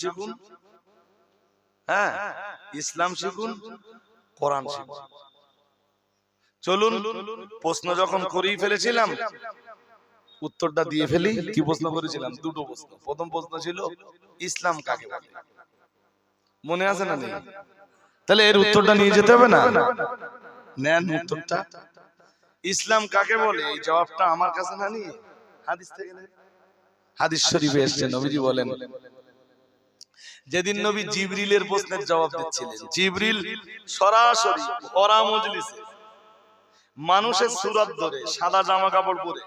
শিখুন, হ্যাঁ ইসলাম শিখুন, কোরআন শিখুন। চলুন, প্রশ্ন যখন করেই ফেলেছিলাম উত্তরটা দিয়ে ফেলি। কি প্রশ্ন করেছিলাম? দুটো প্রশ্ন। প্রথম প্রশ্ন ছিল ইসলাম কাকে বলে, মনে আছে না নেই? তাহলে এর উত্তরটা নিয়ে যেতে হবে না? নেন উত্তরটা। ইসলাম কাকে বলে এই জবাবটা আমার কাছে না নিয়ে হাদিস থেকে নেন। হাদিস শরীফে এসেছে, নবীজি বলেন, যেদিন নবী জিবরিলের প্রশ্নের জবাব দিচ্ছিলেন, জিবরিল সরাসরি ভরা মজলিসে মানুষের সুরত ধরে সাদা জামা কাপড় পরে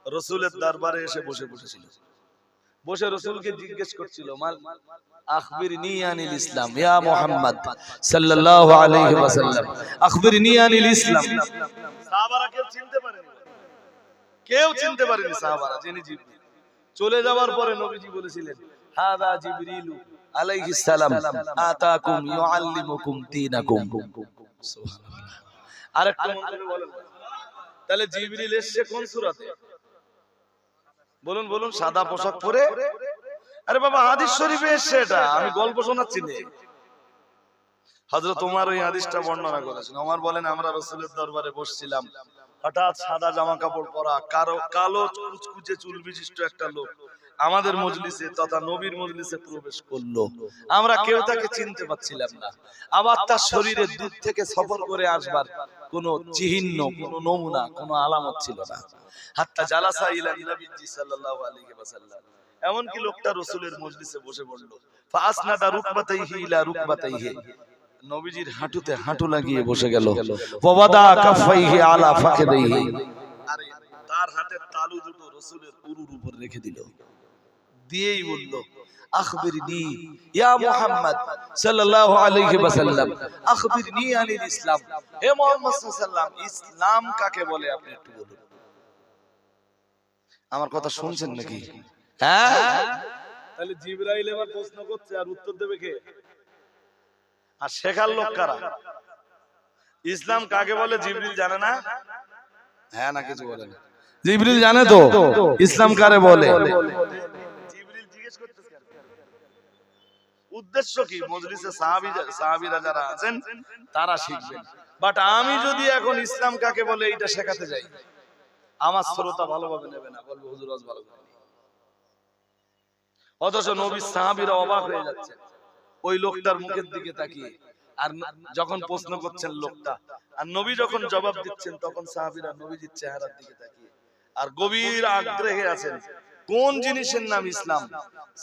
রাসূলের দরবারে এসে বসে পড়েছিল। বসে রাসূলকে জিজ্ঞেস করছিল, মাল আখবিরনি আনিল ইসলাম ইয়া মুহাম্মদ সাল্লাল্লাহু আলাইহি ওয়াসাল্লাম, আখবিরনি আনিল ইসলাম। সাহাবারা কেউ চিনতে পারেনি, কেউ চিনতে পারেনি সাহাবারা। যিনি জিবরিল চলে যাওয়ার পরে নবীজি বলেছিলেন, হাদা জিবরিলু আলাইহিস সালাম আতাকুম ইউআল্লিমুকুম দীনাকুম। সুবহানাল্লাহ। আরেকটা মনে বলেন, তাহলে জিবরিল এসেছে কোন সূরাতে? বলুন বলুন। সাদা পোশাক পরে। আরে বাবা হাদিস শরীফে এসেছে, এটা আমি গল্প শোনাচ্ছি না। হযরত ওমর ওই হাদিসটা বর্ণনা করেছেন। ওমর বলেন, আমরা রাসূলের দরবারে বসছিলাম, হঠাৎ সাদা জামা কাপড় পরা, কালো কুচকুচে চুল বিশিষ্ট একটা লোক আমাদের মজলিসে তথা নবীর মজলিসে প্রবেশ করলো। আমরা কেউ তাকে চিনতে পারছিলাম না। আবার তার শরীরে দূর থেকে সফর করে আসবার কোনো চিহ্ন, কোনো নমুনা, কোনো আলামত ছিল না। হাত্তা জালাসা ইলা নবী সাল্লাল্লাহু আলাইহি ওয়াসাল্লাম, এমন কি লোকটা রাসূলের মজলিসে বসে পড়লো। ফাসনাদা রুকবাতাইহি ইলা রুকবাতাইহি, নবীজির হাঁটুতে হাঁটু লাগিয়ে বসে গেল। ওয়াদা কাফাইহি আলা ফাখদাইহি, আরে তার হাতের তালু দুটো রাসূলের উরুর উপর রেখে দিল। দিয়েই বলল, আখবিরনি ইয়া মুহাম্মদ সাল্লাল্লাহু আলাইহি ওয়াসাল্লাম, আখবিরনি আনিল ইসলাম। হে মুহাম্মদ সাল্লাল্লাহু আলাইহি ওয়াসাল্লাম, ইসলাম কাকে বলে আপনি একটু বলুন। আমার কথা শুনছেন নাকি? হ্যাঁ। তাহলে জিবরাইল এবার প্রশ্ন করছে, আর উত্তর দেবে কে? আর শেখার লোক কারা? ইসলাম কাকে বলে জিবরিল জানে না? হ্যাঁ না কিছু বলে না। জিবরিল জানে তো ইসলাম কারে বলে। জিবরিল জিজ্ঞেস করতেছে উদ্দেশ্য কি? মজলিসে সাহাবীরা যারা আছেন তারা শিখবেন। বাট আমি যদি এখন ইসলাম কাকে বলে এটা শেখাতে যাই, আমার শ্রোতা ভালোভাবে নেবে না, বলবে হুজুর আজ ভালো করে। অথচ নবী সাহাবীরা অবাক হয়ে যাচ্ছে ওই লোকটার মুখের দিকে তাকিয়ে। আর যখন প্রশ্ন করছেন লোকটা, আর নবী যখন জবাব দিচ্ছেন, তখন সাহাবীরা নবীজির চেহারার দিকে তাকিয়ে আর গভীর আগ্রহে আছেন কোন জিনিসের নাম ইসলাম।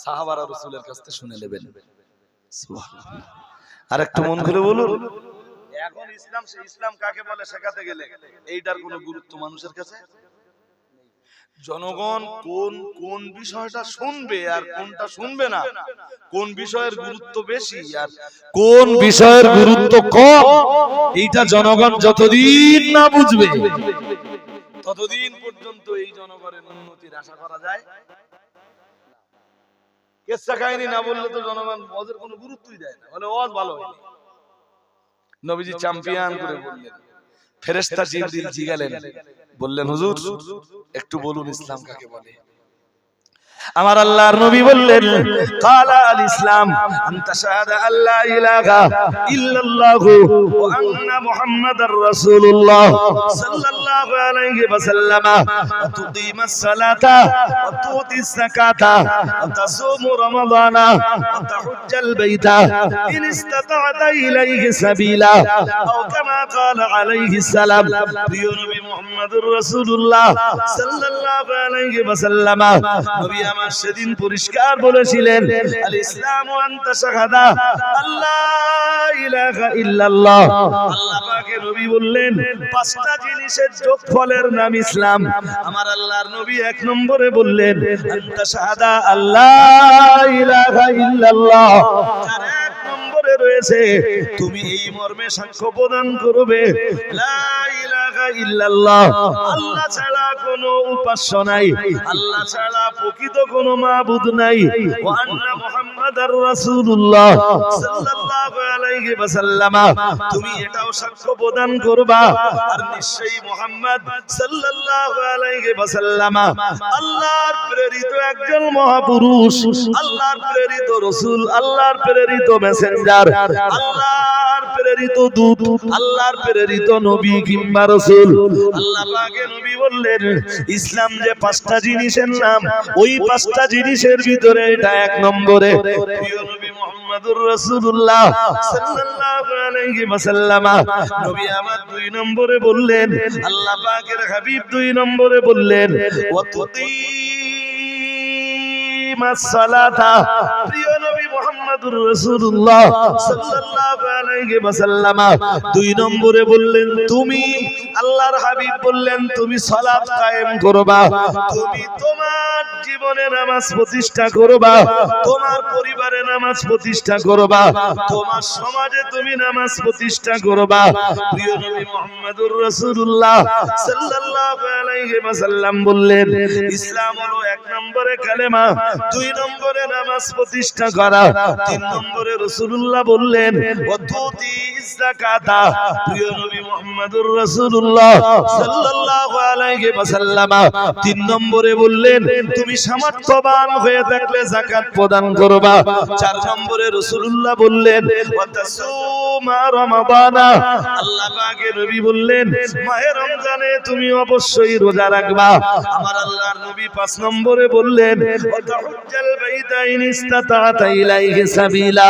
সাহাবারা রাসূলের কাছ থেকে শুনে নেবেন। সুবহানাল্লাহ। আর একটু মন খুলে বলুন, এখন ইসলাম কাকে বলে শেখাতে গেলে এইটার কোনো গুরুত্ব মানুষের কাছে। জনগণ কোন কোন বিষয়টা শুনবে আর কোনটা শুনবে না, কোন বিষয়ের গুরুত্ব বেশি আর কোন বিষয়ের গুরুত্ব কম, এইটা জনগণ যতদিন না বুঝবে ততদিন পর্যন্ত এই জনগণের উন্নতির আশা করা যায়। কিসসা কাহিনী না বললে তো জনগণ ওদের কোনো গুরুত্বই দেয় না, বলে ওয়াজ ভালো হয়নি। নবীজি চ্যাম্পিয়ন করে বললেন, ফেরেশতা জিবরিল জিগালেন, বললেন হুজুর একটু বলুন ইসলাম কাকে বলে। আমার আল্লাহর নবী বললেন, ক্বালা আল ইসলাম আন তাশহাদা আল্লা ইলাহা ইল্লাল্লাহু ওয়া আন্না মুহাম্মাদার রাসূলুল্লাহ সাল্লাল্লাহু আলাইহি ওয়াসাল্লাম, ওয়া তুকিমাস সালাতা ওয়া তুতিস যাকাতা ওয়া তাসুমু রমাদানা ওয়া তাহুজ্জাল বাইতা ইন ইসতাতা'তা ইলাইহি সাবিলা, আও কামা ক্বালা আলাইহিস সালাম। প্রিয় নবী মুহাম্মাদুর রাসূলুল্লাহ সাল্লাল্লাহু আলাইহি ওয়াসাল্লাম নবী আমার সেদিন পরিষ্কার বলেছিলেন, আল ইসলামু আন তাশহাদা আল্লা ইলাহা ইল্লাল্লাহ। আল্লাহ পাকের নবী বললেন পাঁচটা জিনিসের যোগফলের নাম ইসলাম। আমার আল্লাহর নবী এক নম্বরে বললেন আন তাশহাদা আল্লা ইলাহা ইল্লাল্লাহ। আর এক নম্বরে রয়েছে তুমি এই মর্মে সাক্ষ্য প্রদান করবে লা ইলাহা ইল্লাল্লাহ, আল্লাহ ছাড়া কোনো উপাস্য নাই, আল্লাহ ছাড়া প্রকৃত কোনো মাবুদ নাই, ওয়া আন্না মুহাম্মাদার রাসূলুল্লাহ সাল্লাল্লাহু আলাইহি ওয়াসাল্লাম তুমি এটাও সাক্ষ্য প্রদান করবা আর নিশ্চয়ই মুহাম্মদ সাল্লাল্লাহু আলাইহি ওয়াসাল্লাম আল্লাহর প্রেরিত একজন মহাপুরুষ, আল্লাহর প্রেরিত রাসূল, আল্লাহর প্রেরিত মেসেঞ্জার, আল্লাহর প্রেরিত দূত, আল্লাহর প্রেরিত নবী কিংবা রাসূল। আল্লাহ পাকে নবী বললেন ইসলাম যে পাঁচটা জিনিসের নাম, ওই পাঁচটা জিনিসের ভিতরে এটা এক নম্বরে। প্রিয় নবী মুহাম্মদুর রাসূলুল্লাহ সাল্লাল্লাহু আলাইহি ওয়াসাল্লাম নবী আমার দুই নম্বরে বললেন, আল্লাহ পাকের হাবিব দুই নম্বরে বললেন ওয়াতুকিমাস সালাতা। প্রিয় নবী মুহাম্মদুর রাসূলুল্লাহ সাল্লাল্লাহু আলাইহি ওয়াসাল্লাম দুই নম্বরে বললেন তুমি, আল্লাহর হাবিব বললেন তুমি সালাত কায়েম করবা, তুমি তোমার জীবনে নামাজ প্রতিষ্ঠা করবা, তোমার পরিবারে নামাজ প্রতিষ্ঠা করবা, তোমার সমাজে তুমি নামাজ প্রতিষ্ঠা করবা। প্রিয় নবী মুহাম্মদুর রাসূলুল্লাহ সাল্লাল্লাহু আলাইহি ওয়াসাল্লাম বললেন ইসলাম হলো এক নম্বরে কালেমা, দুই নম্বরে নামাজ প্রতিষ্ঠা করা, তিন নম্বরে রাসূলুল্লাহ বললেন ওয়াতুতি যাকাতা। প্রিয় নবী মুহাম্মদুর রাসূলুল্লাহ সাল্লাল্লাহু আলাইহি ওয়াসাল্লাম তিন নম্বরে বললেন তুমি সামর্থ্যবান হয়ে থাকলে যাকাত প্রদান করবা। চার নম্বরে রাসূলুল্লাহ বললেন ওয়াতাসুমা রমাদানা। আল্লাহ পাকের নবী বললেন মাহে রমজানে তুমি অবশ্যই রোজা রাখবা। আমার আল্লাহর নবী পাঁচ নম্বরে বললেন ওয়াতাহুজ্জাল বাইতা ইন ইসতাতা ইলাইহি সাবিলা।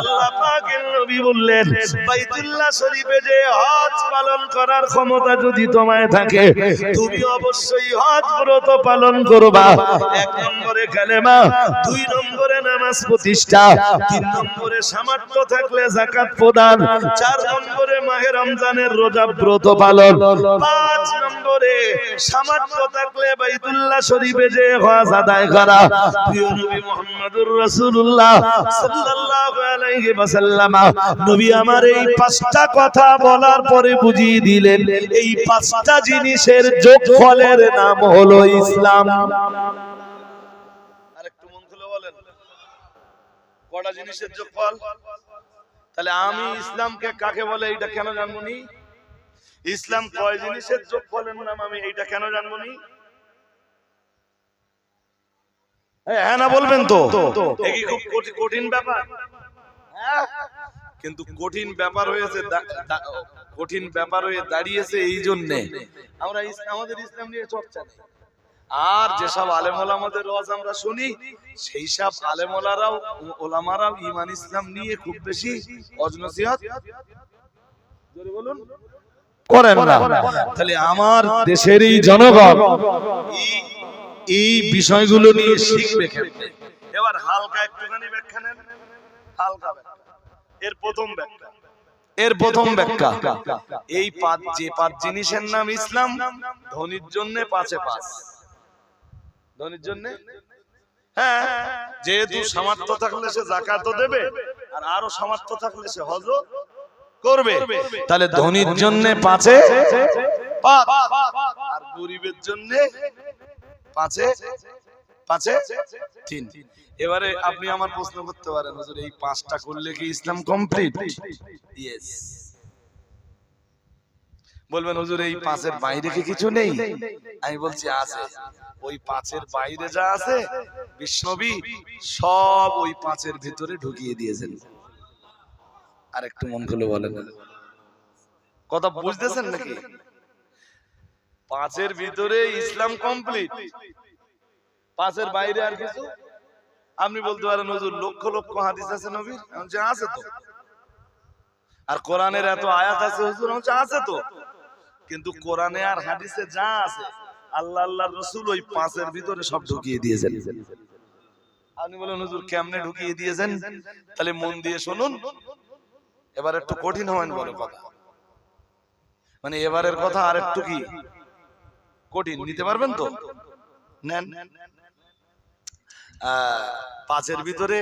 আল্লাহ পাকের নবী বললেন বাইতুল্লাহ শরীফে যে হজ পালন করার ক্ষমতা যদি তোমায় থাকে তুমি অবশ্যই হজ ব্রত পালন করবা। এক নম্বরে কালেমা, দুই নম্বরে নামাজ প্রতিষ্ঠা, তিন নম্বরে সামর্থ্য থাকলে যাকাত প্রদান, চার নম্বরে মাহে রমজানের রোজা ব্রত পালন, পাঁচ নম্বরে সামর্থ্য থাকলে বাইতুল্লাহ শরীফে যে হজ আদায় করা। প্রিয় নবী মুহাম্মদুর রাসূলুল্লাহ সাল্লাল্লাহু আলাইহি ওয়াসাল্লাম নবী আমার এই পাঁচটা কথা বলার পরে বুঝিয়ে দিলেন এই পাঁচটা জিনিসের যোগফলের নাম হলো ইসলাম। আরেকটু মন খুলে বলেন কটা জিনিসের যোগফল? তাহলে আমি ইসলামকে কাকে বলে এইটা কেন জানবো নি? ইসলাম কয় জিনিসের যোগফলের নাম আমি এইটা কেন জানবো নি? হ্যাঁ না বলবেন তো? এই খুব কঠিন ব্যাপার। কিন্তু কঠিন ব্যাপার হয়েছে, কঠিন ব্যাপার হয়ে দাঁড়িয়েছে এই জন্যে আমরা আমাদের ইসলাম নিয়ে চর্চা নেই। আর যেসব আলেম ওলামাদের ওয়াজ আমরা শুনি সেই সব আলেম ওলামারাও ঈমান ইসলাম নিয়ে খুব বেশি ওয়াজ নসিহত বলুন করেন না। তাহলে আমার দেশের এই জনগণ এই বিষয়গুলো নিয়ে শিখবে কেমনে? এবার হালকা একটুখানি ব্যাখ্যা নেন, হালকা ব্যাখ্যা। এর প্রথম ব্যাখ্যা এই যে পাঁচ জিনিসের নাম ইসলাম, ধনীর জন্য পাঁচে পাঁচ। ধনীর জন্য হ্যাঁ, যেহেতু সামর্থ্য থাকলে সে যাকাতও দেবে আর আরো সামর্থ্য থাকলে সে হজও করবে। তাহলে ধনীর জন্য পাঁচে পাঁচ আর গরিবের জন্য পাঁচে পাঁচে তিন। এবারে আপনি আমার প্রশ্ন করতে পারেন হুজুর এই পাঁচটা করলে কি ইসলাম কমপ্লিট? ইয়েস। বলবেন হুজুর এই পাঁচের বাইরে কি কিছু নেই? আমি বলছি আছে। ওই পাঁচের বাইরে যা আছে বিশ্বনবী সব ওই পাঁচের ভিতরে ঢুকিয়ে দিয়েছেন। আর একটু মন খুলে বলেন, কথা বুঝতেছেন নাকি? পাঁচের ভিতরে ইসলাম কমপ্লিট, পাঁচের বাইরে আর কিছু। আপনি বলতে পারেন হুজুর লক্ষ লক্ষ হাদিস আছে নবীর, যে আছে তো। আর কোরআনের এত আয়াত আছে হুজুর, আছে তো। কিন্তু কোরআনে আর হাদিসে যা আছে আল্লাহ আল্লাহর রাসূল ওই পাঁচের ভিতরে সব ঢুকিয়ে দিয়েছেন। আপনি বলেন হুজুর কেমনে ঢুকিয়ে দিয়েছেন? তাহলে মন দিয়ে শুনুন। এবার একটু কঠিন হবেন বড় কথা, মানে এবারের কথা আর একটু কি কঠিন নিতে পারবেন তো? নেন। পাঁচের ভিতরে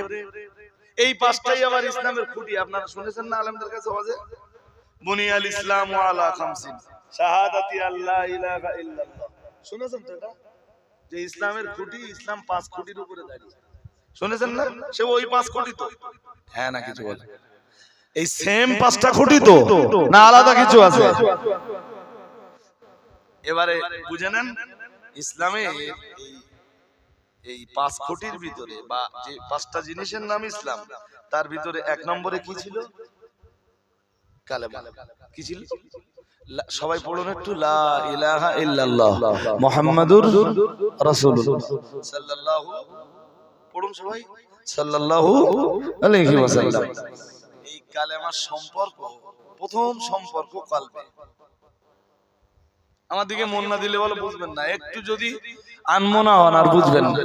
এই পাঁচটাই আবার ইসলামের খুঁটি। আপনারা শুনেছেন না আলেমদের কাছে ওয়াজে? বুনিয়াল ইসলামু আলা খামসিন শাহাদাতি আল্লা ইলাহা ইল্লাল্লাহ। শুনেছেন তো এটা? যে ইসলামের খুঁটি, ইসলাম পাঁচ খুঁটির উপরে দাঁড়িয়ে। শুনেছেন না? সে ওই পাঁচ খুঁটি তো। হ্যাঁ না কিছু বলে? এই সেম পাঁচটা খুঁটি তো না আলাদা কিছু আছে? এবারে বুঝে নেন, ইসলামে এই পাঁচ খুঁটির ভিতরে বা যে পাঁচটা জিনিসের নাম ইসলাম, তার ভিতরে এক নম্বরে কি ছিল? কালেমা। কি ছিল? সবাই পড়ুন একটু, লা ইলাহা ইল্লাল্লাহ মুহাম্মাদুর রাসূলুল্লাহ সাল্লাল্লাহু, পড়ুন সবাই, সাল্লাল্লাহু আলাইহি ওয়াসাল্লাম। এই কালেমার সম্পর্ক, প্রথম সম্পর্ক কলবে। আমার দিকে মন না দিলে বলে বুঝবেন না, একটু যদি আনমনা হন আর বুঝবেন না।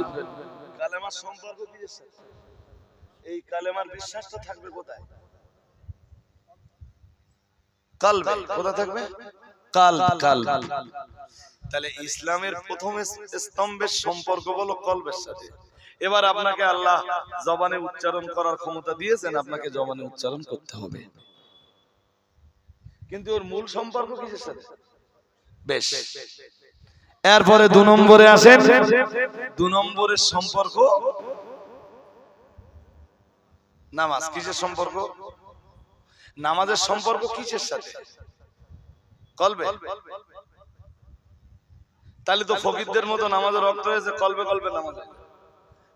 কালেমার সম্পর্ক কি? এই কালেমার বিশ্বাসটা থাকবে কোথায়? কলবে। কোথায় থাকবে? কলব। তাহলে ইসলামের প্রথম স্তম্ভের সম্পর্ক হলো কলবের সাথে। এবার আপনাকে আল্লাহ জবানে উচ্চারণ করার ক্ষমতা দিয়েছেন, আপনাকে জবানে উচ্চারণ করতে হবে, কিন্তু ওর মূল সম্পর্ক কিসের সাথে? বেশ, এরপরে 2 নম্বরে আসেন। 2 নম্বরের সম্পর্ক নামাজ। কিসের সম্পর্ক? নামাজের সম্পর্ক কিসের সাথে? কলবে। তাহলে তো ফকিরদের মতো নামাজের রক্ত হয়েছে, কলবে কলবে নামাজ।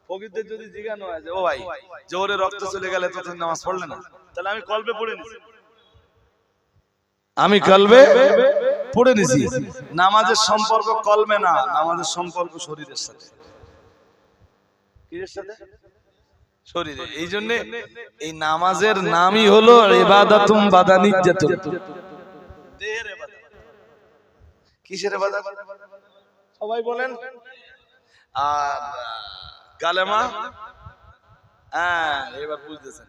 ফকিরদের যদি জিজ্ঞাসা হয় যে ও ভাই, জোরে রক্ত চলে গেলে তো তুমি নামাজ পড়লে না, তাহলে আমি কলবে পড়ে নিছি, আমি কলবে পড়ে নিছি। নামাজের সম্পর্ক কলবে না, নামাজের সম্পর্ক শরীরের সাথে। কিসের সাথে? শরীরে। এই জন্য এই নামাজের নামই হলো ইবাদাতুম বাদানিয়াতুন, দেহের ইবাদত। কিসের ইবাদত? সবাই বলেন। আর কালেমা, এবার বুঝতেছেন।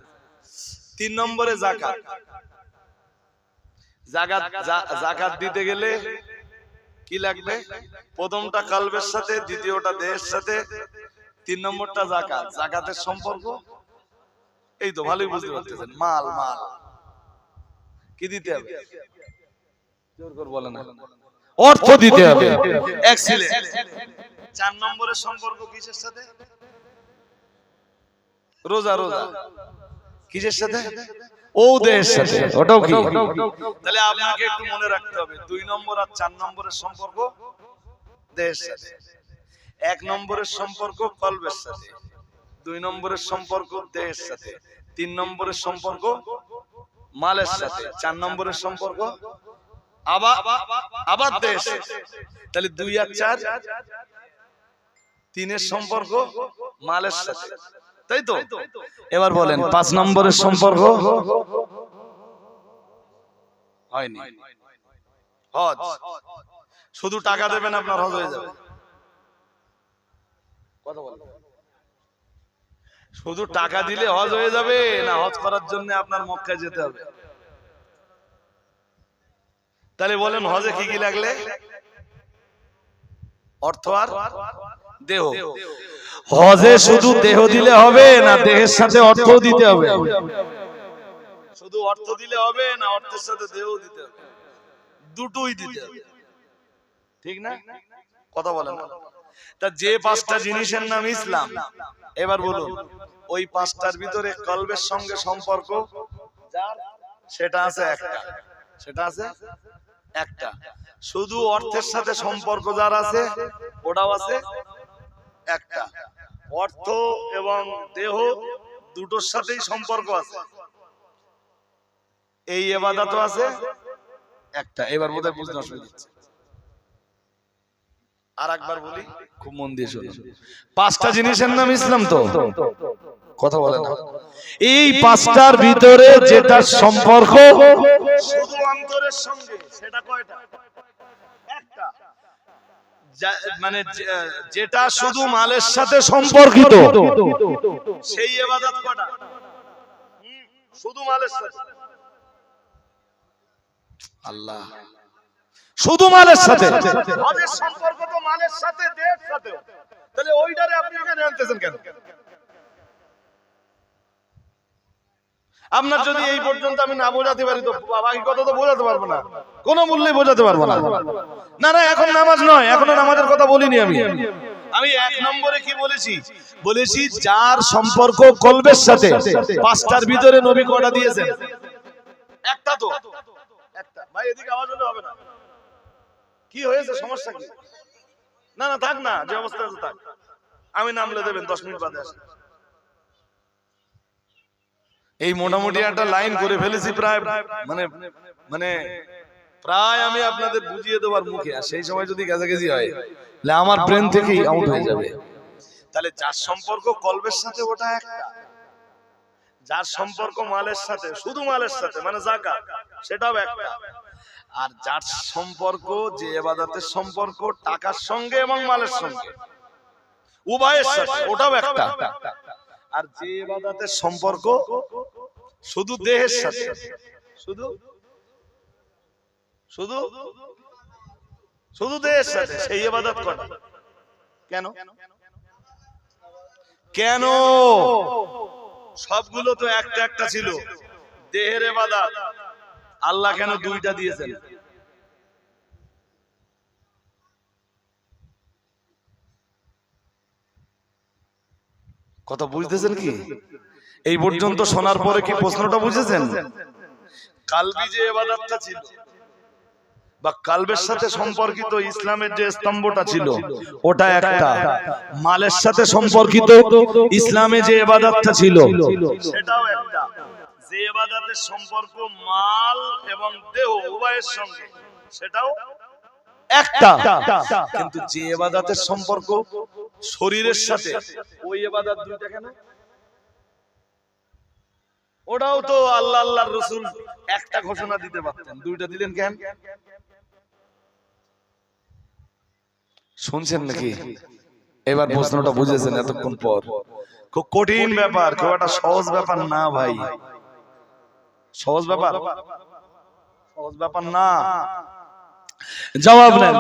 3 নম্বরে যাকাত। যাকাত দিতে গেলে কি লাগবে? প্রথমটা কলবের সাথে, দ্বিতীয়টা দেহের সাথে, 3 নম্বরটা যাকাত। যাকাতের সম্পর্ক এই তো ভালোই বুঝতে পারতেছেন। মাল কি দিতে হবে? জোর করে বলেন না, অর্থ দিতে হবে। এক্সিলেন্ট। 4 নম্বরের সম্পর্ক কিসের সাথে? রোজা। কিসের সাথে? ও দেহের সাথে। ওটাও কি? তাহলে আপনাকে একটু মনে রাখতে হবে 2 নম্বর আর 4 নম্বরের সম্পর্ক দেহের সাথে। 1 নম্বরের সম্পর্ক কলবের সাথে, 2 নম্বরের সম্পর্ক দেহের সাথে, 3 নম্বরের সম্পর্ক মালের সাথে, 4 নম্বরের সম্পর্ক আবার দেহের সাথে। তাহলে 2 আর 4, 3 এর সম্পর্ক মালের সাথে, তাই তো? এবার বলেন 5 নম্বরের সম্পর্ক হয়নি। হজ। শুধু টাকা দেবেন আপনার হজ হয়ে যাবে। কথা বলেন, শুধু টাকা দিলে হজ হয়ে যাবে না হজ করার জন্য আপনার মক্কায় যেতে হবে? তাহলে বলেন হজে কি কি লাগলে? অর্থ আর দেহ। হজে শুধু দেহ দিলে হবে না দেহের সাথে অর্থ দিতে হবে? শুধু অর্থ দিলে হবে না অর্থের সাথে দেহ দিতে হবে? দুটোই দিতে হবে, ঠিক না? কথা বলেন না। তা যে 5টা জিনিসের নাম ইসলাম, এবার বলুন ওই 5টার ভিতরে কলবের সঙ্গে সম্পর্ক যার, সেটা আছে একটা। সেটা আছে একটা। শুধু অর্থের সাথে সম্পর্ক যার আছে, ওটাও আছে একটা। অর্থ এবং দেহ দুটোর সাথেই সম্পর্ক আছে, এই ইবাদতও আছে একটা। এবার বোধহয় বুঝতে অসুবিধা হচ্ছে। আর একবার বলি, খুব মন দিয়ে শুনুন। 5টা জিনিসের নাম ইসলাম তো? কথা বলেন না। এই 5টার ভিতরে যেটা সম্পর্ক শুধু অন্তরের সঙ্গে, সেটা কয়টা? একটা। মানে যেটা শুধু মালের সাথে সম্পর্কিত, সেই ইবাদত কয়টা? শুধু মালের সাথে। আল্লাহ, শুধু মালের সাথে। হজের সম্পর্ক তো মালের সাথে, দেহের সাথে। তাহলে ওইটারে আপনি এখানে আনতেছেন কেন? আপনার যদি এই পর্যন্ত আমি না বোঝাতে পারি তো বাকি কথা তো বোঝাতে পারবো না, কোনো মূল্যে বোঝাতে পারবো না। না এখন নামাজ নয়, এখনো নামাজের কথা বলিনি আমি। 1 নম্বরে কি বলেছি যার সম্পর্ক কলবের সাথে। 5টার ভিতরে নবী কয়টা দিয়েছেন? একটা তো একটা ভাই, এদিকে আওয়াজ হলে হবে না। কি হয়েছে, সমস্যা কি? না না থাক না, যে অবস্থা আছে থাক, আমি নামলে দেবেন 10 মিনিট বাদে আসেন। এই মোটামুটি একটা লাইন করে ফেলেছি প্রায়, মানে মানে প্রায় আমি আপনাদের বুঝিয়ে দেওয়ার মুখে, আর সেই সময় যদি গেজাগেজি হয় তাহলে আমার ব্রেন থেকেই আউট হয়ে যাবে। তাহলে যার সম্পর্ক কলবের সাথে ওটা একটা, যার সম্পর্ক মালের সাথে, শুধু মালের সাথে মানে যাকাত, সেটাও একটা। আর যার সম্পর্ক, যে ইবাদতের সম্পর্ক টাকার সঙ্গে এবং মালের সঙ্গে উভয়ের সাথে, ওটাও একটা। আর যে ইবাদতের সম্পর্ক শুধু দেহের সাথে, শুধু শুধু শুধু দেহের সাথে, সেই ইবাদত করা কেন? কেন? সবগুলো তো একটা একটা ছিল। দেহের ইবাদত আল্লাহ কেন দুইটা দিয়েছেন? কথা বুঝতেছেন কি? এই পর্যন্ত শোনার পরে কি প্রশ্নটা বুঝেছেন? কালবি যে ইবাদতটা ছিল, বা কালবের সাথে সম্পর্কিত ইসলামের যে স্তম্ভটা ছিল, ওটা একটা। মালের সাথে সম্পর্কিত ইসলামে যে ইবাদতটা ছিল, সেটাও একটা। যে ইবাদতের সম্পর্ক মাল এবং দেহ উভয়ের সঙ্গে, সেটাও একটা। কিন্তু যে ইবাদতের সম্পর্ক শরীরের সাথে, ওই ইবাদত দুইটা কেন? ওটাও তো আল্লাহ আল্লাহর রাসূল একটা ঘোষণা দিতে পারতেন, দুইটা দিলেন কেন? শুনছেন নাকি? এবার প্রশ্নটা বুঝেছেন এতক্ষণ পর? খুব কঠিন ব্যাপার, খুব একটা সহজ ব্যাপার না ভাই। সহজ ব্যাপার, সহজ ব্যাপার না। জবাব নেন।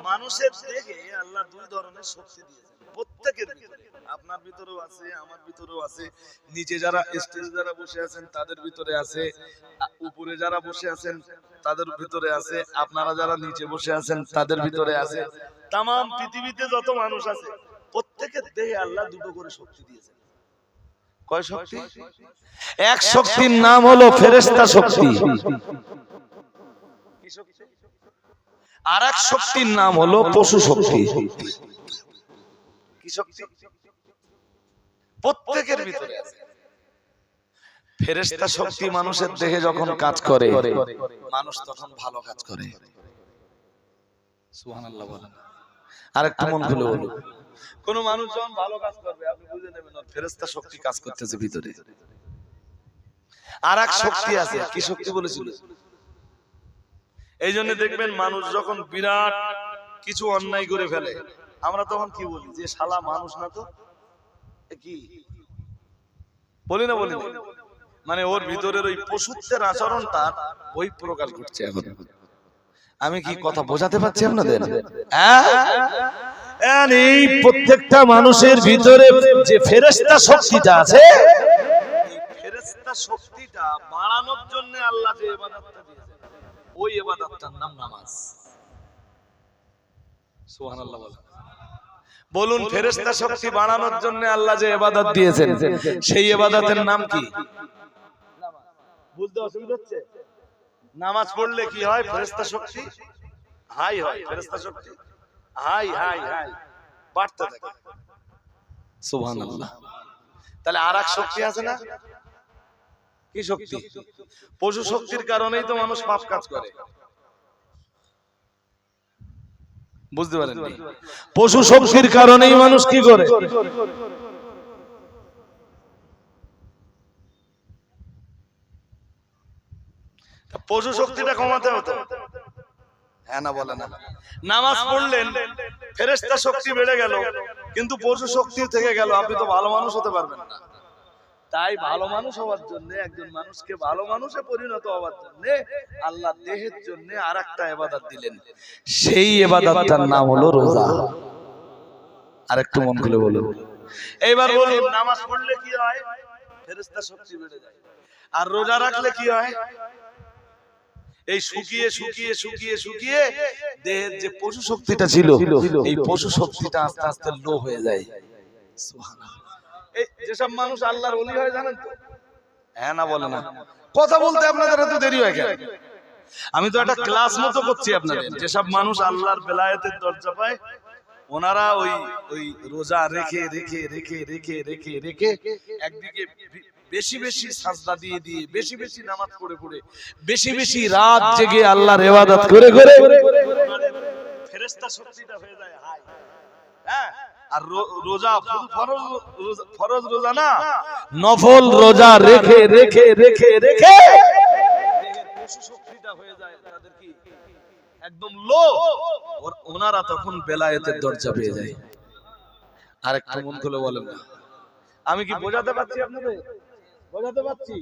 মানুষের দেহে আল্লাহ দুই ধরনের শক্তি দিয়েছেন, প্রত্যেকের ভিতরে। আপনার ভিতরেও আছে, আমার ভিতরেও আছে। নিচে যারা স্টেজে যারা বসে আছেন তাদের ভিতরে আছে, উপরে যারা বসে আছেন তাদের ভিতরে আছে, আপনারা যারা নিচে বসে আছেন তাদের ভিতরে আছে। তাম পৃথিবীতে যত মানুষ আছে প্রত্যেকের দেহে আল্লাহ দুটো করে শক্তি দিয়েছেন। কয় শক্তি? এক শক্তির নাম হলো ফেরেশতা শক্তি, আর এক শক্তির নাম হলো পশু শক্তি। কি শক্তি? প্রত্যেকের ভিতরে আছে। ফেরেশতা শক্তি মানুষের দেহে যখন কাজ করে, মানুষ তখন ভালো কাজ করে। সুবহানাল্লাহ বলেন। আরেকটু মন খুলে বলুন, কোন মানুষ যখন ভালো কাজ করবে আপনি বুঝে নেবেন ওর ফেরেশতা শক্তি কাজ করতেছে ভিতরে। আর এক শক্তি আছে, কি শক্তি বলেছিল? এই জন্য দেখবেন মানুষ যখন বিরাট কিছু অন্যায় করে ফেলে, আমরা তখন কি বলি? যে শালা মানুষ না তো, কি বলি না? বলি না? মানে ওর ভিতরের ওই পশুত্বের আচরণটা ওই প্রকাশ ঘটছে এখন। আমি কি কথা বোঝাতে পারছি আপনাদের? এই প্রত্যেকটা মানুষের ভিতরে যে ফেরেশতা শক্তিটা আছে, এই ফেরেশতা শক্তিটা বাড়ানোর জন্য আল্লাহ যে ইবাদতটা দিয়েছেন, ওই ইবাদতটার নাম নামাজ। সুবহানাল্লাহ বলেন। বলুন, ফেরেশতা শক্তি বাড়ানোর জন্য আল্লাহ যে ইবাদত দিয়েছেন, সেই ইবাদতের নাম কি? বুঝতে অসুবিধা হচ্ছে? নামাজ পড়লে কি হয়? ফেরেশতা শক্তি হাই হয়, ফেরেশতা শক্তি হাই হাই হাই বাড়তে থাকে। সুবহানাল্লাহ। তাহলে আরেক শক্তি আছে না? কি শক্তি? পশু শক্তির কারণেই তো মানুষ পাপ কাজ করে। বুঝতে পারেননি? পশু শক্তির কারণেই মানুষ কি করে? পশু শক্তিটা কমাতে হতো। হ্যাঁ না বলে না? নামাজ পড়লেন, ফেরেশতা শক্তি বেড়ে গেল, কিন্তু পশু শক্তি থেকে গেল, আপনি তো ভালো মানুষ হতে পারবেন না। তাই ভালো মানুষ হওয়ার জন্য, একজন মানুষকে ভালো মানুষে পরিণত হওয়ার জন্য আল্লাহ দেহের জন্য আরেকটা ইবাদত দিলেন। সেই ইবাদতটার নাম হলো রোজা। আরেকটু মন খুলে বলুন। এইবার বলুন, নামাজ পড়লে কি হয়? ফেরেশতা শক্তি বেড়ে যায়। আর রোজা রাখলে কি হয়? এই শুকিয়ে শুকিয়ে শুকিয়ে শুকিয়ে দেহের যে পশু শক্তিটা ছিল, এই পশু শক্তিটা আস্তে আস্তে লো হয়ে যায়। সুবহানাল্লাহ। এই যেসব মানুষ আল্লাহর ওলি হয় জানেন তো, হ্যাঁ না বলে না, কথা বলতে আপনাদের এত দেরি হয় কেন? আমি তো একটা ক্লাস মতো করছি আপনাদের। যেসব মানুষ আল্লাহর বেলায়েতের দরজা পায় ওনারা ওই ওই রোজা রেখে রেখে রেখে রেখে রেখে রেখে একদিকে বেশি বেশি সাজদা দিয়ে দিয়ে বেশি বেশি নামাজ পড়ে পড়ে বেশি বেশি রাত জেগে আল্লাহর ইবাদত করে করে ফেরেশতা শক্তিটা হয়ে যায় হাই। হ্যাঁ, আর রোজা ফরজ রোজা না, নফল রোজা রেখে রেখে রেখে রেখে পশু শক্তিটা হয়ে যায় তাদের কি একদম লো, ওনারা তখন বেলায়েতের দরজা পেয়ে যায়। আর একটু মন খুলে বলেন না, আমি কি বোঝাতে পারছি আপনাদের? বোঝাতে পারছি?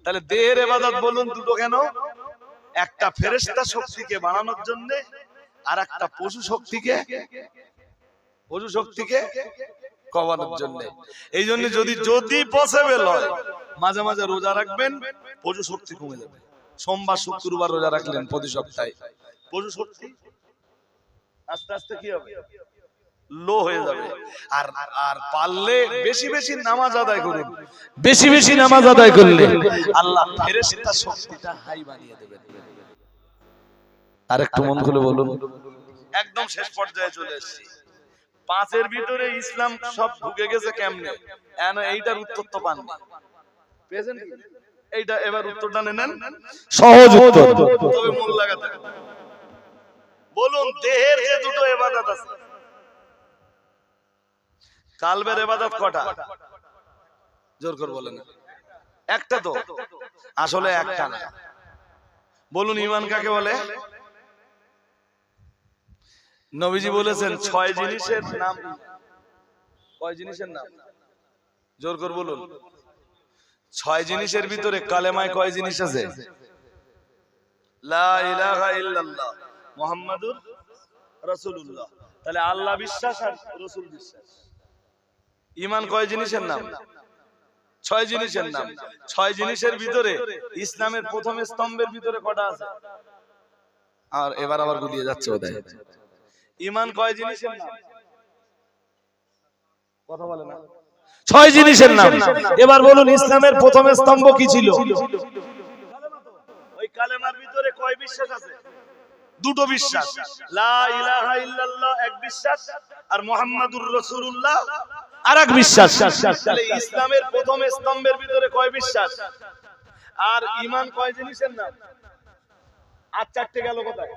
তাহলে দেহের ইবাদত বলুন দুটো কেন? একটা ফেরেশতা শক্তিকে বানানোর জন্য, আর একটা পশু শক্তিকে কমানোর জন্য। এই জন্য যদি যদি পসিবল হয় মাঝে মাঝে রোজা রাখবেন, পশু শক্তি কমে যাবে। সোমবার শুক্রবার রোজা রাখলেন প্রতি সপ্তাহে, পশু শক্তি আস্তে আস্তে কি হবে? লো হয়ে যাবে। আর আর পারলে বেশি বেশি নামাজ আদায় করুন। বেশি বেশি নামাজ আদায় করলে আল্লাহ ফেরেশতা শক্তিটা হাই বানিয়ে দেবেন। আর একটু মন খুলে বলুন। একদম শেষ পর্যায়ে চলে এসেছি। পাঁচের ভিতরে ইসলাম সব ঢুকে গেছে কেমনে? এইটার উত্তর তো পান না, পেয়েছেন কি? এইটা এবার উত্তরটা নেন, সহজ উত্তর, তবে মন লাগাতে হবে। বলুন, দেহের যে দুটো ইবাদত আছে, কালবের ইবাদত কটা? জোর করে বলেন। একটা তো, আসলে একটা না। বলুন ঈমান কাকে বলে? নবীজি বলেছেন 6 জিনিসের নাম। কয় জিনিসের নাম? জোর করে বলুন। 6 জিনিসের ভিতরে কালেমায় কয় জিনিস আছে? লা ইলাহা ইল্লাল্লাহ মুহাম্মাদুর রাসূলুল্লাহ। তাহলে আল্লাহ বিশ্বাস আর রাসূল বিশ্বাস। ঈমান কয় জিনিসের নাম? 6 জিনিসের নাম। 6 জিনিসের ভিতরে ইসলামের প্রথম স্তম্ভের ভিতরে কটা আছে? আর এবার আবার গুলিয়ে যাচ্ছে বোধহয়। ঈমান কয় জিনিসের নাম? কথা বলে না। 6 জিনিসের নাম। এবার বলুন ইসলামের প্রথম স্তম্ভ কি ছিল? ওই কালেমার ভিতরে কয় বিশ্বাস আছে? দুটো বিশ্বাস। লা ইলাহা ইল্লাল্লাহ এক বিশ্বাস, আর মুহাম্মাদুর রাসূলুল্লাহ আরেক বিশ্বাস। তাহলে ইসলামের প্রথম স্তম্ভের ভিতরে কয় বিশ্বাস? আর ঈমান কয় জিনিসের নাম? আর চারটে গেল কোথায়?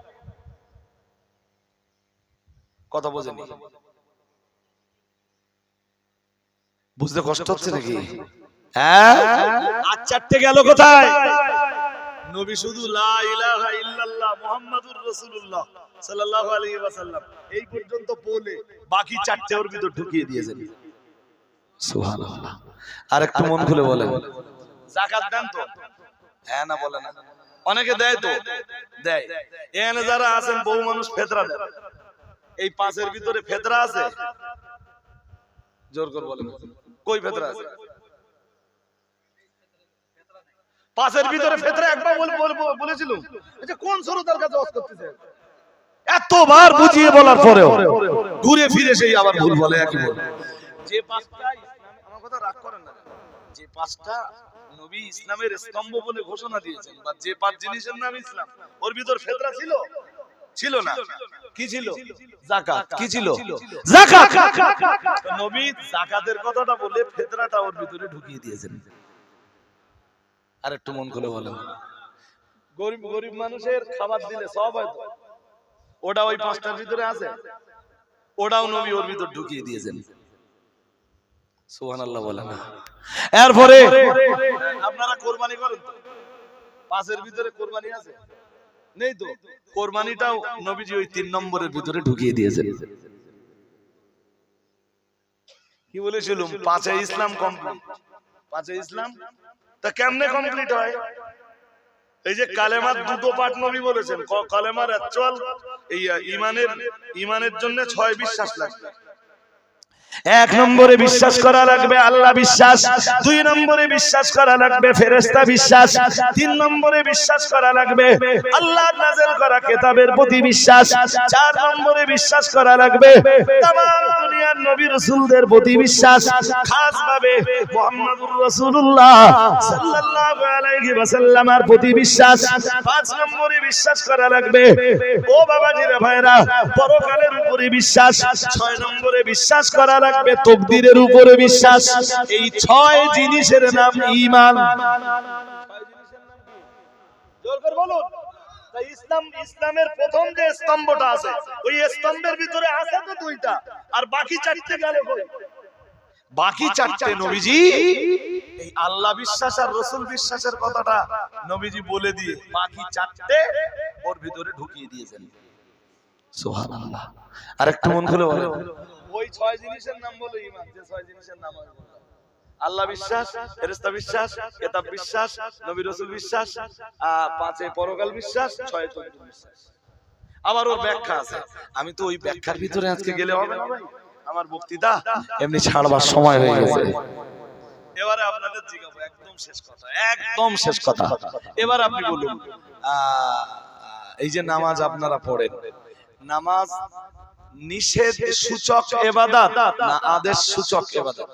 কথা বোঝেনি? বুঝতে কষ্ট হচ্ছে নাকি? হ্যাঁ, আর চারটে গেল কোথায়? নবী শুধু লা ইলাহা ইল্লাল্লাহ মুহাম্মাদুর রাসূলুল্লাহ সাল্লাল্লাহু আলাইহি ওয়াসাল্লাম এই পর্যন্ত বলে বাকি চারটে ওর ভিতর ঢুকিয়ে দিয়েছেন। সুবহানাল্লাহ। আর একটু মন খুলে বলেন, যাকাত দেন তো? হ্যাঁ না বলে না। অনেকে দেয় তো, দেয়। এখানে যারা আছেন বহু মানুষ ফিতরা দেয়। এই পাঁচের ভিতরে ফিতরা আছে? জোর করে বলেন, কই ফিতরা আছে? পাঁচের ভিতরে ফিতরা একবার বলেছিল। আচ্ছা, কোন শ্রোতার কাছে ওয়াজ করতেছে? এতবার বুঝিয়ে বলার পরেও ঘুরে ফিরে সেই আবার ভুল বলে, একই বলে। যে পাঁচটা আমার কথা রাগ করেন না, যে পাঁচটা নবী ইসলামের স্তম্ভ বলে ঘোষণা দিয়েছেন, বা যে 5 জিনিসের নাম ইসলাম, ওর ভিতর ফিতরা ছিল? ছিল না। কি ছিল? যাকাত। কি ছিল? যাকাত। নবী যাকাতের কথাটা বলে ফিতরাটা ওর ভিতরে ঢুকিয়ে দিয়েছেন। আর একটু মন খুলে বলেন, গরিব গরিব মানুষের খাবার দিলে সব হয় তো, ওটা ওই পাঁচটার ভিতরে আছে? ওটাও নবী ওর ভিতর ঢুকিয়ে দিয়েছেন। সুবহানাল্লাহ বলেন না। এরপরে আপনারা কুরবানি করেন তো? পাঁচের ভিতরে কুরবানি আছে? নেই তো। কুরবানিটাও নবীজি ওই 3 নম্বরের ভিতরে ঢুকিয়ে দিয়েছেন। কি বলেছিলাম? 5 ইসলাম কমপ্লিট। 5 ইসলাম তা কেমনে কমপ্লিট হয়? এই যে কালেমার দুটো পাঠ নবী বলেছেন। কালেমার অ্যাকচুয়াল এই ঈমানের জন্য 6 বিশ্বাস লাগবে। এক নম্বরে বিশ্বাস করা লাগবে আল্লাহ বিশ্বাস, দুই নম্বরে বিশ্বাস করা লাগবে ফেরেশতা বিশ্বাস, তিন নম্বরে বিশ্বাস করা লাগবে আল্লাহর নাযিল করা কিতাবের প্রতি বিশ্বাস, চার নম্বরে বিশ্বাস করা লাগবে তামাম দুনিয়ার নবী রাসূলদের প্রতি বিশ্বাস, খাস ভাবে মুহাম্মদুর রাসূলুল্লাহ সাল্লাল্লাহু আলাইহি ওয়াসাল্লামের প্রতি বিশ্বাস, পাঁচ নম্বরে বিশ্বাস করা লাগবে ও বাবাজিরা ভাইরা পরকালের উপরে বিশ্বাস, ছয় নম্বরে বিশ্বাস করা লাগবে তাকদীরের উপরে বিশ্বাস। এই ছয় জিনিসের নাম ঈমান। জোর করে বলুন। তাই ইসলামের প্রথম যে স্তম্ভটা আছে ওই স্তম্ভের ভিতরে আছে তো দুইটা, আর বাকি চারটে গেল কই? বাকি চারটে নবীজি এই আল্লাহ বিশ্বাস আর রাসূল বিশ্বাসের কথাটা নবীজি বলে দিয়ে বাকি চারটে ওর ভিতরে ঢুকিয়ে দিয়েছেন। সুবহানাল্লাহ। আরেকটু মন খুলে বলেন, ওই ছয় জিনিসের নাম বলো ঈমান। যে ছয় জিনিসের নাম আমি বললাম, আল্লাহ বিশ্বাস, ফেরেশতা বিশ্বাস, কিতাব বিশ্বাস, নবী রাসূল বিশ্বাস, পাঁচে পরকাল বিশ্বাস, ছয়ে তাকদীর বিশ্বাস। আবার ওর ব্যাখ্যা আছে, আমি তো ওই ব্যাখ্যার ভিতরে আজকে গেলে হবে না ভাই, আমার বক্তৃতা এমনি ছাড়বার সময় হয়ে গেছে। এবারে আপনাদের জিজ্ঞাসা, একদম শেষ কথা, একদম শেষ কথা। এবার আপনি বলুন, এই যে নামাজ আপনারা পড়েন, নামাজ নিষেধ সূচক ইবাদত না আদেশ সূচক ইবাদত?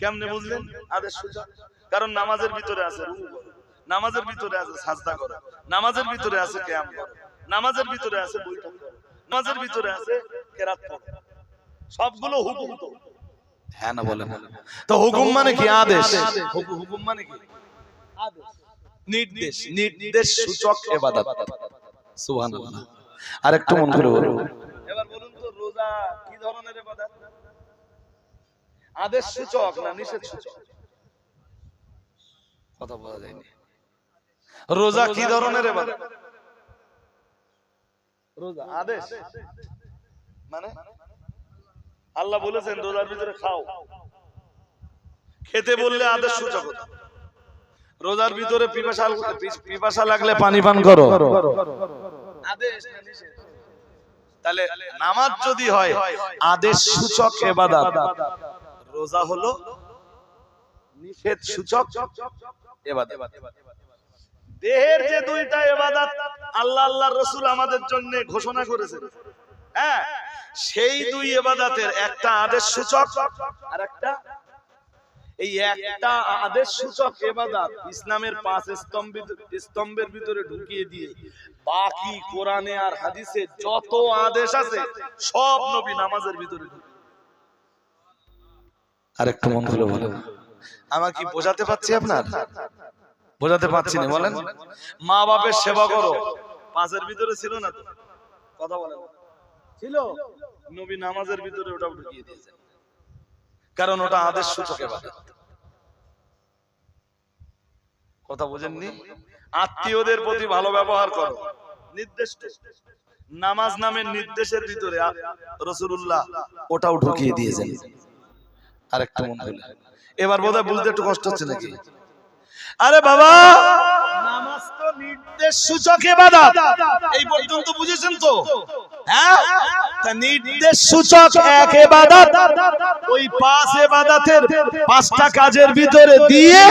কেমনে বুঝলেন আদেশ সূচক? কারণ নামাজের ভিতরে আছে রুকু করো, নামাজের ভিতরে আছে সাজদা করো, নামাজের ভিতরে আছে কিয়াম করো, নামাজের ভিতরে আছে বৈঠক করো, নামাজের ভিতরে আছে কিরাত পড়ো। সবগুলো হুকুম তো, হ্যাঁ না বলেন? তো হুকুম মানে কি? আদেশ। হুকুম মানে কি? আদেশ, নির্দেশ, নির্দেশ সূচক ইবাদত। সুবহানাল্লাহ। আরেকটু মন করে বলুন। এবার বলুন তো, রোজা কি ধরনের ইবাদত? আদেশ সূচক না নিষেধ সূচক? কথা বলা যায়নি। রোজা কি ধরনের ইবাদত? রোজা আদেশ মানে আল্লাহ বলেছেন রোজার ভিতরে খাও, খেতে বললে আদেশ সূচক। রোজার ভিতরে পিপাসা লাগলে পানি পান করো, আদেশ না নিষেধ? তাহলে নামাজ যদি হয় আদেশ সূচক ইবাদত, রোজা হলো নিষেধ সূচক ইবাদত। দেহের যে দুইটা ইবাদত আল্লাহ আল্লাহর রাসূল আমাদের জন্য ঘোষণা করেছেন, হ্যাঁ, সেই দুই ইবাদতের একটা আদেশ সূচক আর একটা, এই একটা আদেশ সূচক ইবাদত ইসলামের পাঁচ স্তম্ভের ভিতরে ঢুকিয়ে দিয়ে বাকি কোরআনে আর হাদিসে যত আদেশ আছে সব নবী নামাজের ভিতরে ঢুকিয়ে। আরেকটু মন খুলে বলেন, আমার কি বোঝাতে পারছি? আপনার বোঝাতে পারছি না? বলেন। মা বাপের সেবা করো, পাঁচের ভিতরে ছিল না তো? কথা বলেন, ছিল? নবী নামাজের ভিতরে ওটা ঢুকিয়ে দিয়েছেন, কারণ ওটা আদেশ সূচক ইবাদত। কথা বোঝেননি? আত্মীয়দের প্রতি ভালো ব্যবহার করো, নির্দেশ। নামাজ নামের নির্দেশের ভিতরে রাসূলুল্লাহ ওটাও ঢুকিয়ে দিয়েছেন। আরেকটু মন খুলে। এবার বোধহয় বুঝতে একটু কষ্ট হচ্ছে নাকি? আরে বাবা, নামাজ তো নির্দেশ সূচক ইবাদত, এই পর্যন্ত বুঝেছেন তো? হ্যাঁ, তা নির্দেশ সূচক এক ইবাদত, ওই পাঁচ ইবাদতের পাঁচটা কাজের ভিতরে দিয়ে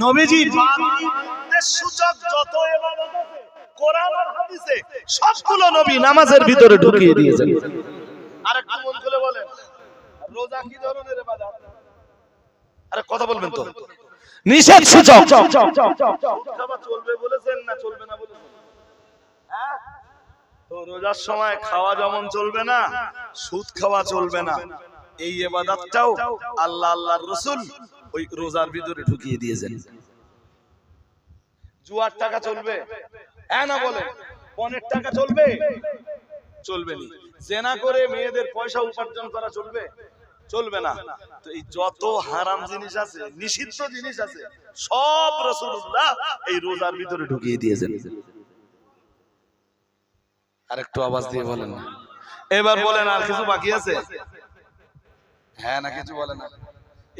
নবীজি নির্দেশ সূচক যত ইবাদত আছে কোরআন আর হাদিসে সবগুলো নবী নামাজের ভিতরে ঢুকিয়ে দিয়েছেন। আরেকটু মন খুলে বলেন, রোজা কি ধরনের ইবাদত? আরে কথা বলবেন তো? নিষেধ সূচক। চলবে বলেছেন না চলবে না বলেছেন? হ্যাঁ, তো রোজার সময় খাওয়া যেমন চলবে না, সুদ খাওয়া চলবে না, এই ইবাদতটাও আল্লাহ আল্লাহর রাসূল ওই রোজার ভিতরে ঢুকিয়ে দিয়েছেন। জুয়ার টাকা চলবে? হ্যাঁ না বলেন? পনের টাকা চলবে? চলবে না। জেনা করে মেয়েদের পয়সা উপার্জন করা চলবে? চলবে না। তো এই যত হারাম জিনিস আছে, নিষিদ্ধ জিনিস আছে, সব রাসূলুল্লাহ এই রোজার ভিতরে ঢুকিয়ে দিয়েছেন। আরেকটু আওয়াজ দিয়ে বলেন না। এবার বলেন, আর কিছু বাকি আছে? হ্যাঁ না কিছু বলেন না?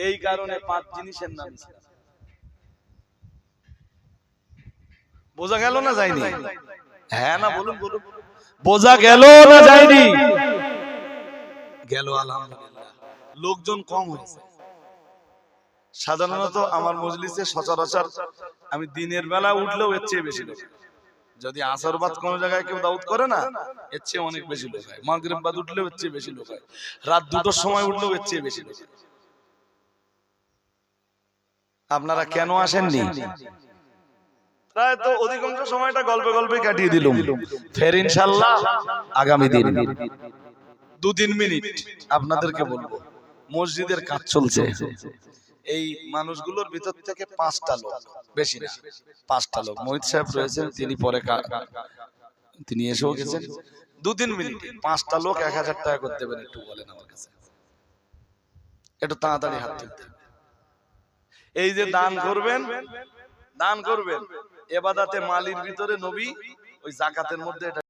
এই কারণে পাঁচ জিনিসের নাম ইসলাম। বোঝা গেল না যায়নি? হ্যাঁ না বলুন বলুন। বোঝা গেল না যায়নি? গেল আলহামদুলিল্লাহ, লোকজন কম হয়েছে। সাধারণত আমার মজলিসে সচরাচর আমি দিনের বেলা উঠলেও এর চেয়ে বেশি লোক, যদি আসর বাদ কোন জায়গায় কেউ দাওয়াত করে না, এর চেয়ে অনেক বেশি লোক হয়। মাগরিব বাদ উঠলেও এর চেয়ে বেশি লোক হয়, রাত 2টোর সময় উঠলেও এর চেয়ে বেশি লোক হয়। আপনারা কেন আসেননি? প্রায় তো অধিকাংশ সময়টা গল্পে গল্পে কাটিয়ে দিলাম। ফের ইনশাআল্লাহ আগামী দিন 2-3 মিনিট আপনাদেরকে বলবো, মসজিদের কাজ চলছে। এই মানুষগুলোর ভিতর থেকে 5টা লোক, বেশি না 5টা লোক, মোহিত সাহেব রয়েছেন, তিনি পরে তিনি এসেও গেছেন। 2-3 মিনিট 5টা লোক 1000 টাকা করে দেবেন, একটু বলেন আমার কাছে, একটু তাড়াতাড়ি হাত তুলতে। এই যে দান করবেন, দান করবেন এবাদাতে মালির ভিতরে নবী ওই যাকাতের মধ্যে এটা